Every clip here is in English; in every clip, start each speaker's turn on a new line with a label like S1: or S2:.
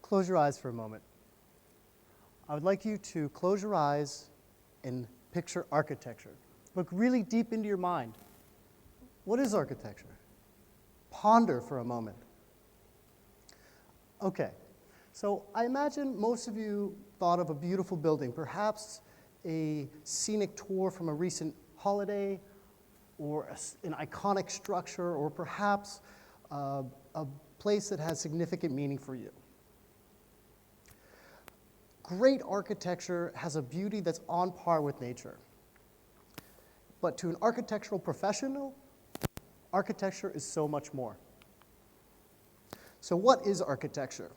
S1: Close your eyes for a moment. I would like you to close your eyes and picture architecture. Look really deep into your mind. What is architecture? Ponder for a moment. Okay, so I imagine most of you thought of a beautiful building, perhaps a scenic tour from a recent holiday, or an iconic structure, or perhaps a place that has significant meaning for you. Great architecture has a beauty that's on par with nature. But to an architectural professional, architecture is so much more. So what is architecture?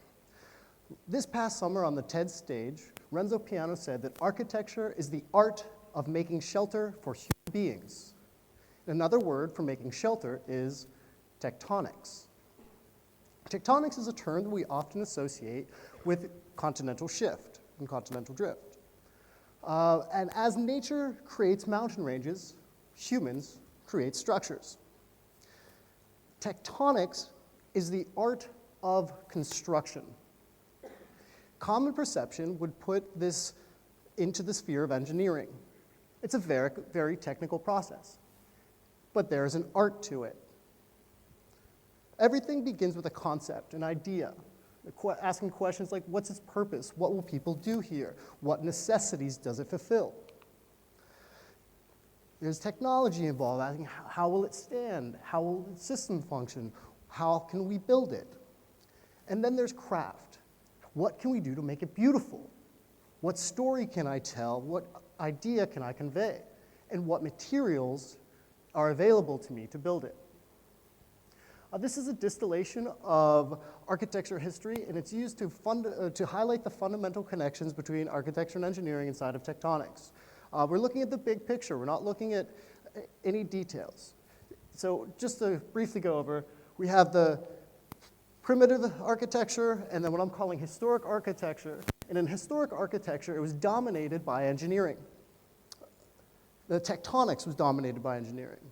S1: This past summer on the TED stage, Renzo Piano said that architecture is the art of making shelter for human beings. Another word for making shelter is tectonics. Tectonics is a term that we often associate with continental shift and continental drift. And as nature creates mountain ranges, humans create structures. Tectonics is the art of construction. Common perception would put this into the sphere of engineering. It's a very, very technical process, but there is an art to it. Everything begins with a concept, an idea, asking questions like, what's its purpose? What will people do here? What necessities does it fulfill? There's technology involved, asking how will it stand? How will the system function? How can we build it? And then there's craft. What can we do to make it beautiful? What story can I tell? What idea can I convey? And what materials are available to me to build it? This is a distillation of architecture history, and it's used to highlight the fundamental connections between architecture and engineering inside of tectonics. We're looking at the big picture. We're not looking at any details. So just to briefly go over, we have the primitive architecture and then what I'm calling historic architecture. And in historic architecture, it was dominated by engineering. The tectonics was dominated by engineering.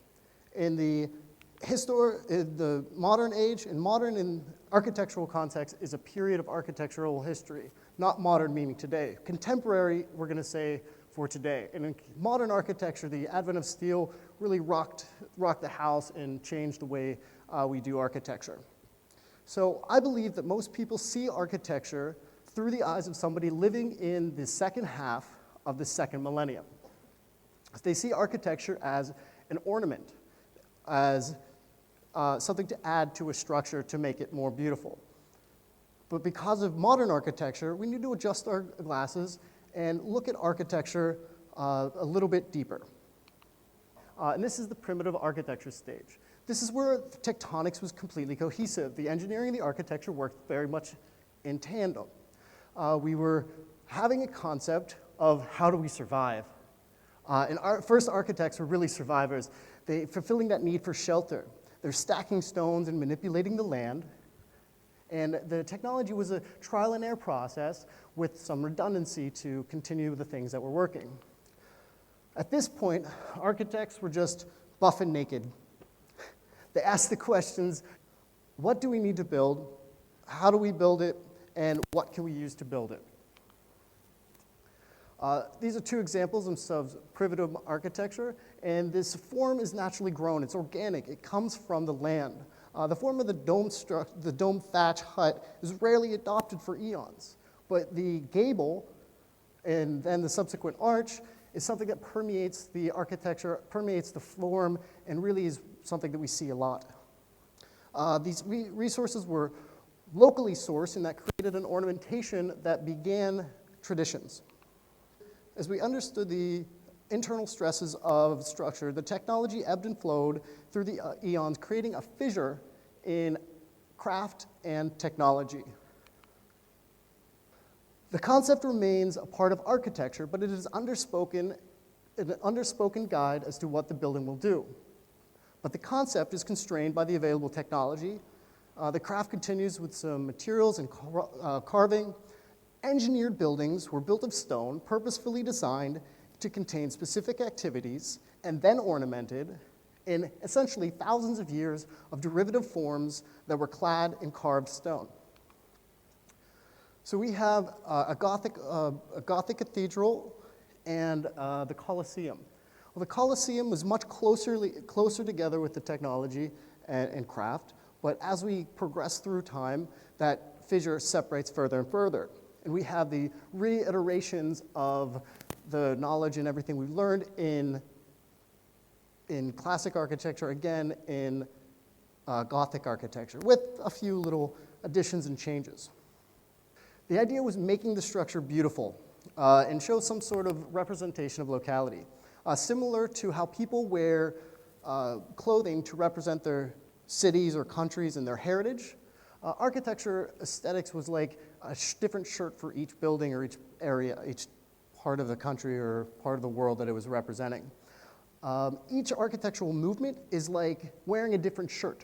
S1: In the modern age, in architectural context, is a period of architectural history, not modern meaning today. Contemporary, we're going to say, for today. And in modern architecture, the advent of steel really rocked the house and changed the way we do architecture. So I believe that most people see architecture through the eyes of somebody living in the second half of the second millennium. They see architecture as an ornament, as something to add to a structure to make it more beautiful. But because of modern architecture, we need to adjust our glasses and look at architecture a little bit deeper. And this is the primitive architecture stage. This is where tectonics was completely cohesive. The engineering and the architecture worked very much in tandem. We were having a concept of how do we survive. And our first architects were really survivors. Fulfilling that need for shelter. They're stacking stones and manipulating the land. And the technology was a trial and error process with some redundancy to continue the things that were working. At this point, architects were just buff and naked. They asked the questions, what do we need to build? How do we build it? And what can we use to build it? These are two examples of primitive architecture, and this form is naturally grown. It's organic. It comes from the land. The form of the dome thatch hut is rarely adopted for eons, but the gable and then the subsequent arch is something that permeates the architecture, permeates the form, and really is something that we see a lot. These resources were locally sourced, and that created an ornamentation that began traditions. As we understood the internal stresses of structure, the technology ebbed and flowed through the eons, creating a fissure in craft and technology. The concept remains a part of architecture, but it is an underspoken guide as to what the building will do. But the concept is constrained by the available technology. The craft continues with some materials and carving. Engineered buildings were built of stone, purposefully designed to contain specific activities, and then ornamented in essentially thousands of years of derivative forms that were clad in carved stone. So we have a Gothic cathedral and the Colosseum. Well, the Colosseum was much closer together with the technology and craft, but as we progress through time, that fissure separates further and further. And we have the reiterations of the knowledge and everything we've learned in classic architecture, again in Gothic architecture, with a few little additions and changes. The idea was making the structure beautiful and show some sort of representation of locality. Similar to how people wear clothing to represent their cities or countries and their heritage, architecture aesthetics was like a different shirt for each building or each area, each part of the country or part of the world that it was representing. Each architectural movement is like wearing a different shirt.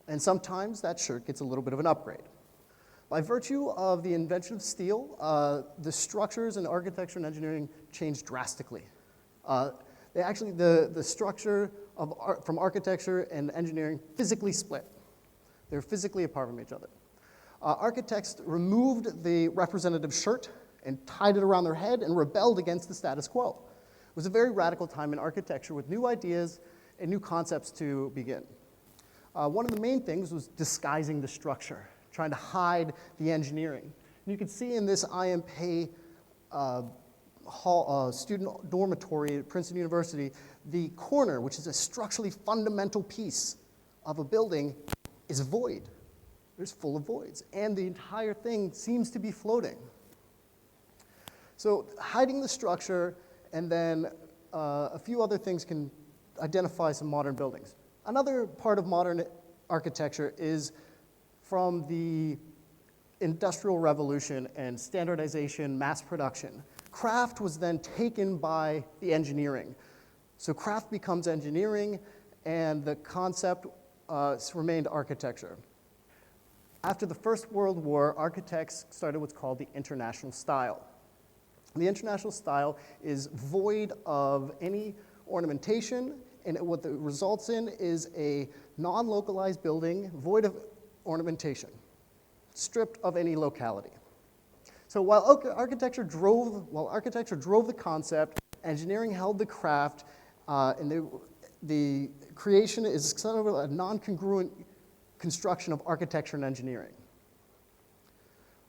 S1: And sometimes that shirt gets a little bit of an upgrade. By virtue of the invention of steel, the structures in architecture and engineering changed drastically. The structure from architecture and engineering physically split. They're physically apart from each other. Architects removed the representative shirt and tied it around their head and rebelled against the status quo. It was a very radical time in architecture with new ideas and new concepts to begin. One of the main things was disguising the structure, trying to hide the engineering. And you can see in this IMP student dormitory at Princeton University, the corner, which is a structurally fundamental piece of a building, is void. It's full of voids, and the entire thing seems to be floating. So hiding the structure, and then a few other things can identify some modern buildings. Another part of modern architecture is from the Industrial Revolution and standardization, mass production. Craft was then taken by the engineering. So craft becomes engineering, and the concept remained architecture. After the First World War, architects started what's called the international style. The international style is void of any ornamentation, and what it results in is a non-localized building void of ornamentation, stripped of any locality. So while architecture drove the concept, engineering held the craft, and the creation is sort of a non-congruent construction of architecture and engineering.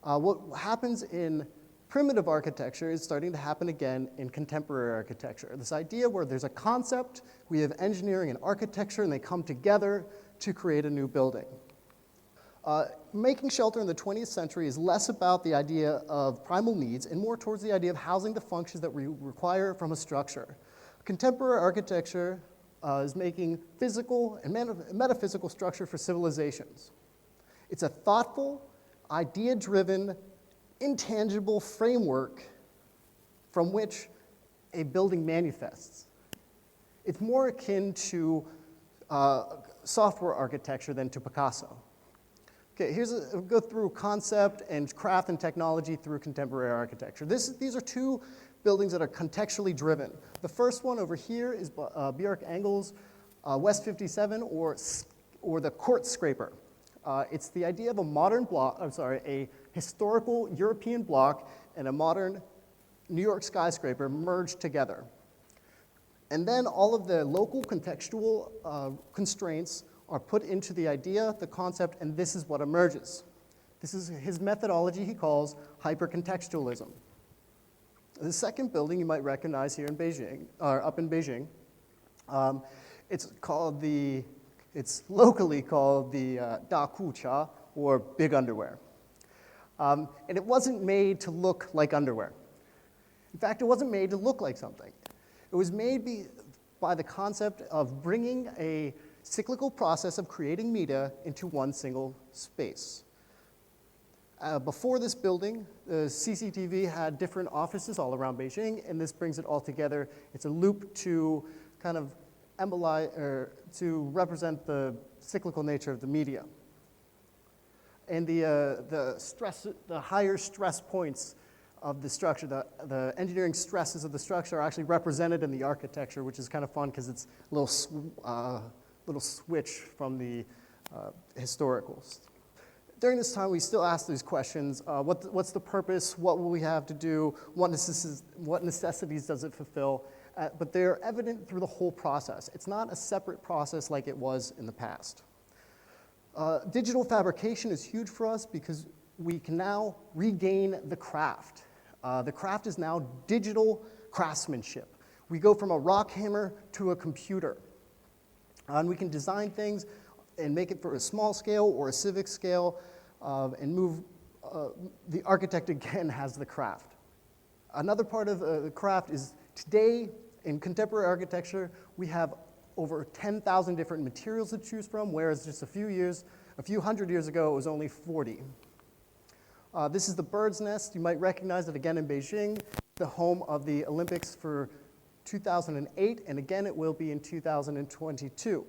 S1: What happens in primitive architecture is starting to happen again in contemporary architecture. This idea where there's a concept, we have engineering and architecture, and they come together to create a new building. Making shelter in the 20th century is less about the idea of primal needs and more towards the idea of housing the functions that we require from a structure. Contemporary architecture is making physical and metaphysical structure for civilizations. It's a thoughtful, idea-driven, intangible framework from which a building manifests. It's more akin to software architecture than to Picasso. Okay, we'll go through concept and craft and technology through contemporary architecture. These are two buildings that are contextually driven. The first one over here is Bjarke Engel's West 57, or the court scraper. It's the idea of a historical European block and a modern New York skyscraper merged together. And then all of the local contextual constraints are put into the idea, the concept, and this is what emerges. This is his methodology he calls hypercontextualism. The second building you might recognize here in Beijing, or up in Beijing, it's locally called the Da Ku Cha, or big underwear. And it wasn't made to look like underwear. In fact, it wasn't made to look like something. It was made by the concept of bringing a cyclical process of creating media into one single space. Before this building, the CCTV had different offices all around Beijing, and this brings it all together. It's a loop to kind of to represent the cyclical nature of the media. And the higher stress points of the structure, the engineering stresses of the structure are actually represented in the architecture, which is kind of fun because it's a little switch from the historicals. During this time, we still ask these questions. What's the purpose? What will we have to do? What necessities does it fulfill? But they're evident through the whole process. It's not a separate process like it was in the past. Digital fabrication is huge for us because we can now regain the craft. The craft is now digital craftsmanship. We go from a rock hammer to a computer. And we can design things and make it for a small scale or a civic scale and move, the architect again has the craft. Another part of the craft is today in contemporary architecture, we have over 10,000 different materials to choose from, whereas just a few hundred years ago, it was only 40. This is the bird's nest. You might recognize it again in Beijing, the home of the Olympics for 2008, and again it will be in 2022.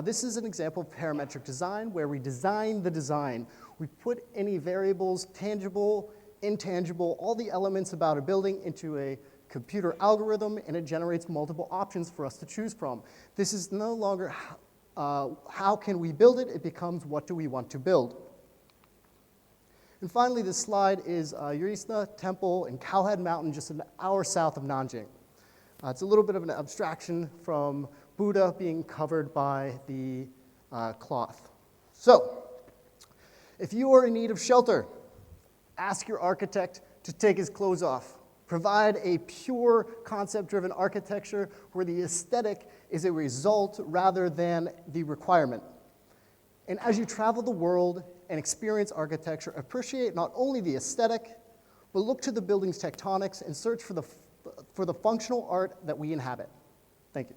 S1: This is an example of parametric design where we design the design. We put any variables, tangible, intangible, all the elements about a building into a computer algorithm, and it generates multiple options for us to choose from. This is no longer how can we build it, it becomes what do we want to build. And finally, this slide is Yurisna Temple in Cowhead Mountain, just an hour south of Nanjing. It's a little bit of an abstraction from Buddha being covered by the cloth. So, if you are in need of shelter, ask your architect to take his clothes off. Provide a pure concept-driven architecture where the aesthetic is a result rather than the requirement. And as you travel the world and experience architecture, appreciate not only the aesthetic, but look to the building's tectonics and search for the functional art that we inhabit. Thank you.